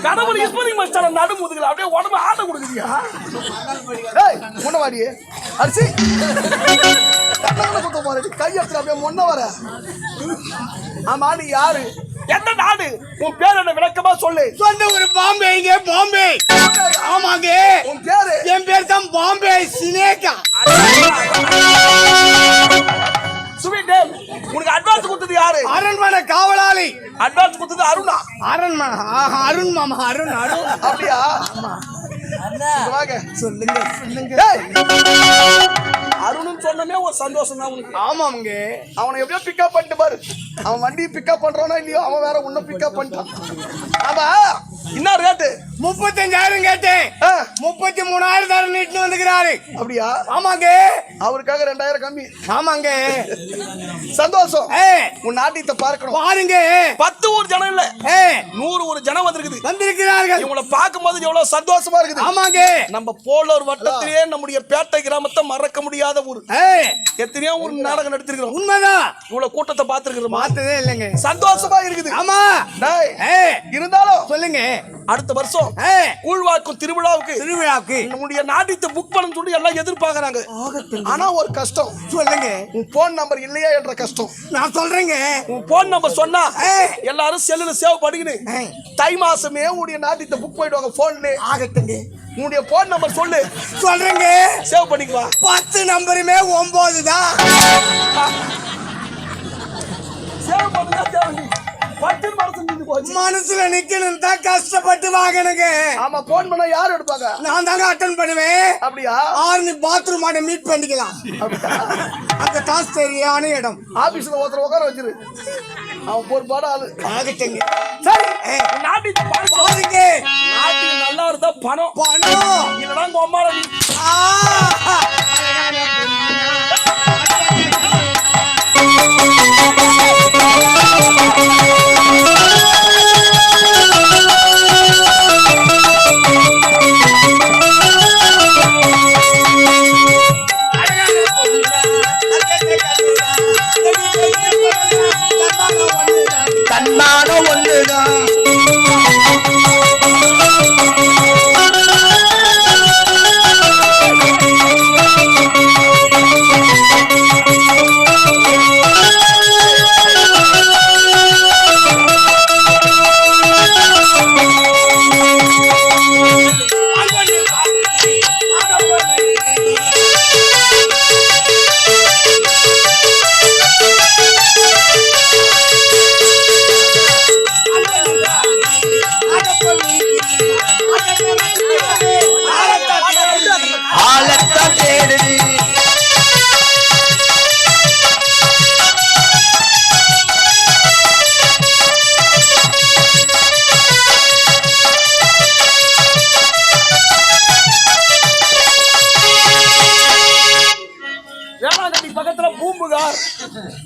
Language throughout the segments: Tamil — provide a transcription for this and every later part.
கடவுள் இஸ்மரிங் மச்சான நடு முதுகுல அப்படியே உடம்பு ஆட்ட கொடுக்குறியா? ஏய் முன்னவாடி அரிசி குத்த போறடி கையத்துல அப்படியே முன்ன வர. ஆமா நீ யாரு? எந்த நாடு? உன் பேர் என்ன விளக்கமா சொல்லு. சொந்த ஒரு பாம்பேங்க, பாம்பே. ஆமாங்க. உன் பேரு? என் பேர் தான் பாம்பே சினேகா. ஸ்வீட் உனக்கு அட்வான்ஸ் கொடுத்தது யாரு? அரண்மனை காவலாளி. அட்வான்ஸ் கொடுத்தது அருணா. அரண்மனை அருண் மாமா, அருண் அருண். அப்படியா? வாங்க சொல்லுங்க சொல்லுங்க. அருணுன்னு சொன்னமே ஒரு சந்தோஷம் தான் உனக்கு. ஆமாங்க. அவனை எப்படியோ பிக்கப் பண்ணிட்டு பாரு. அவன் வண்டியை பிக்கப் பண்றானோ இல்லையோ அவன் வேற உன்ன பிக்கப் பண்ணிட்டான். ஆமா என்ன ரேட்டு? 35,000 கேட்டேன். 33,000 தர நீட்டு வந்துக்கிறாரு. அப்படியா? ஆமாங்க. அவருக்காக 2,000 கம்மி. ஆமாங்க. சந்தோஷம். உன் நாட்டியத்தை பார்க்கணும். பாருங்க. 10 ஊர் ஜனம் இல்ல, 100 ஒரு ஜனம் வந்திருக்குது. வந்திருக்கிறார்கள். இவங்களை பார்க்கும்போது எவ்வளவு சந்தோஷமா இருக்குது. ஆமாங்க. நம்ம போலூர் வட்டத்திலேயே நம்முடைய பேட்டை கிராமத்தை மறக்க முடியாத ஊர். எத்தனையோ ஒரு நாடகம் நடத்திருக்கிறோம். உண்மைதான். இவ்வளவு கூட்டத்தை பார்த்திருக்கிறோம். பார்த்ததே இல்லைங்க. சந்தோஷமா இருக்குது. ஆமா. இருந்தாலும் சொல்லுங்க. அடுத்த வருஷம் கூழ்வாக்கும் திருவிழாவுக்கு நம்முடைய நாட்டியத்தை புக் பண்ண சொல்லி எல்லாம் எதிர்பார்க்கறாங்க. ஆனா ஒரு கஷ்டம். சொல்லுங்க. உன் போன் நம்பர் இல்லையா என்ற கஷ்டம். நான் சொல்றேங்க. உன் போன் நம்பர் சொன்னா எல்லாரும் செல்லுல சேவ் பண்ணிக்கின்னு தை மாசமே உன்னுடைய நாட்டியத்தை புக் பண்ணிடுவாங்க போன்ல. ஆகட்டுங்க. உன்னுடைய போன் நம்பர் சொல்லு. சொல்றேங்க. சேவ் பண்ணிக்குவா. 10 நம்பருமே 9 தான். சேவ் பண்ணுங்க. 10 வருஷம் நின்னு போச்சு. மனசுல நிக்கணும் தான் கஷ்டப்பட்டு வாங்கணுங்க. ஆமா போன் பண்ணா யார் எடுப்பாங்க? நான் தாங்க அட்டன் பண்ணுவேன். அப்படியா? ஆர்னி பாத்ரூம் ஆட மீட் பண்ணிக்கலாம். அந்த டாஸ் சரியான இடம். ஆபீஸ்ல ஒருத்தர் உட்கார வச்சிரு. அவன் பொறுப்பாட ஆளு. ஆகட்டுங்க. சரி நாட்டியத்தை பாருங்க. நாட்டியம் நல்லா இருந்தா பணம் இல்லைன்னா கொம்மாள தன்மானம் ஒன்றுதான்.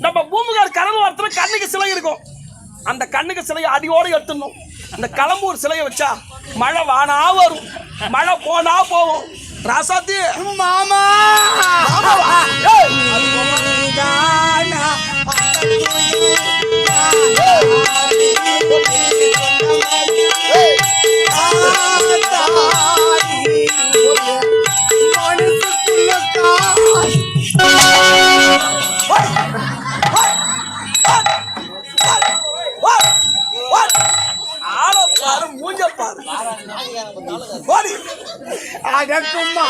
நம்ம பூம்புகார் கடல் வாரத்துல கண்ணுக்கு சிலை இருக்கும். அந்த கண்ணுக்கு சிலையை அடியோட எடுத்துடணும். இந்த களம்பூர் சிலையை வச்சா மழை வானா வரும், மழை போனா போகும். ராசாத்தி மாமா அடக்குமா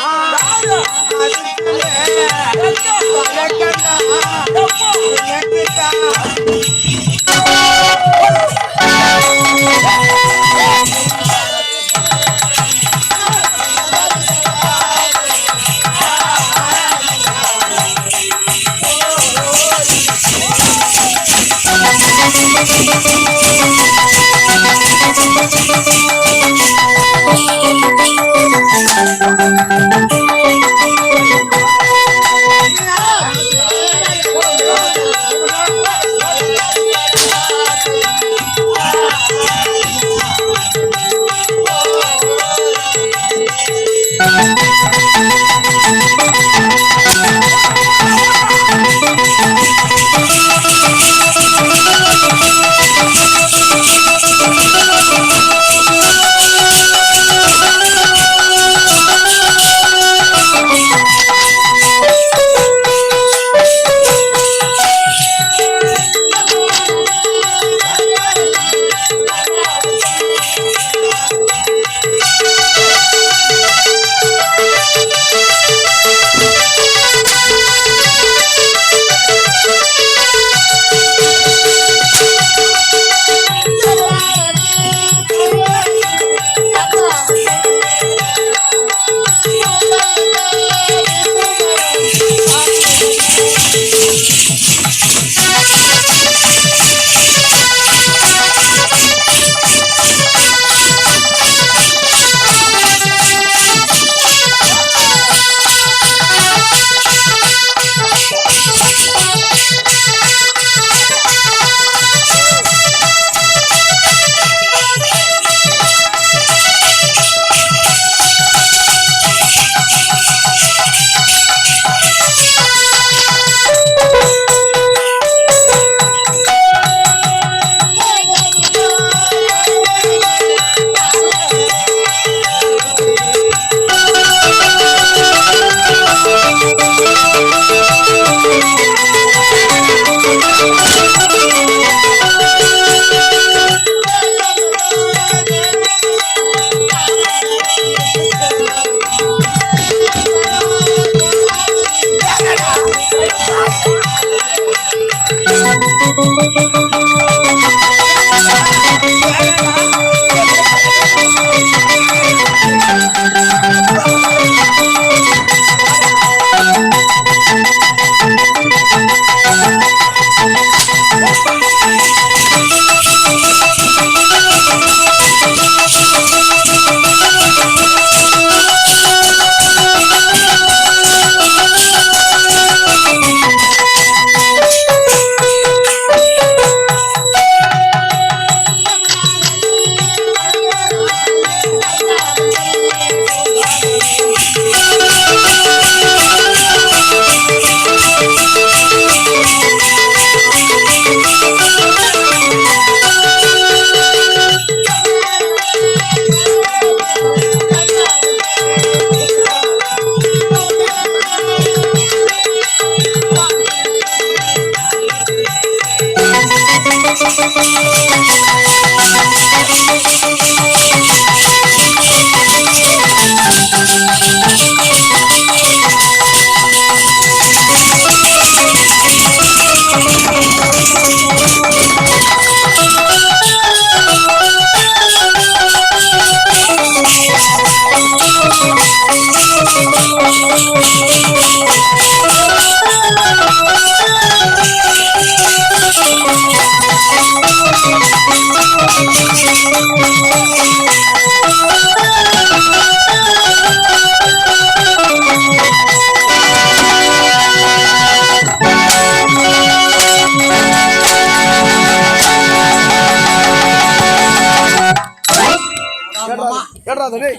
கேட்றா டேய்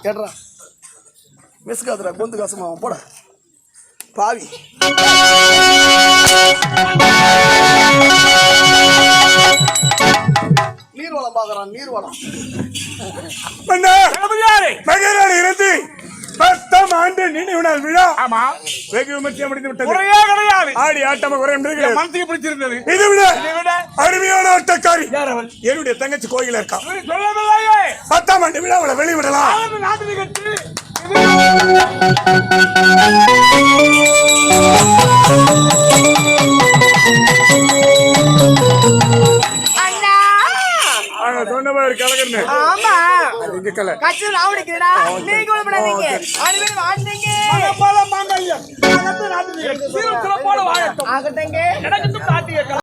கேட்றா மிஸ்காதுடா கொந்து காசுமா போட பாவி நீர்வளம் பாக்குறான் நீர்வளம் மகராணி இருந்து 10ஆம் ஆண்டு நினைவு நாள் விழா ஆமா வெகு விமர்சையா முடிந்து விட்டது. குறையே கிடையாது. ஆடி ஆட்டமா குறை என்பது கிடையாது. மனசுக்கு பிடிச்சிருந்தது. இதை விட அருமையான ஆட்டக்காரி யார் அவள்? என்னுடைய தங்கச்சி கோயில இருக்கா. சொல்லவில்லையே. 10ஆம் ஆண்டு விழாவில் வெளிவிடலாம். அவன் நாட்டு நிகழ்ச்சி. சொன்னவர் கலகன்னு ஆமா இங்க கல கட்சி ராவடிக்கிறடா நீங்க உடம்படாதீங்க அடிவே வாண்டீங்க மனப்பால மாங்கல்யம். நாட்டு நிகழ்ச்சி. சிறப்போட வாழட்டும். ஆகட்டங்க எனக்கு நாட்டிய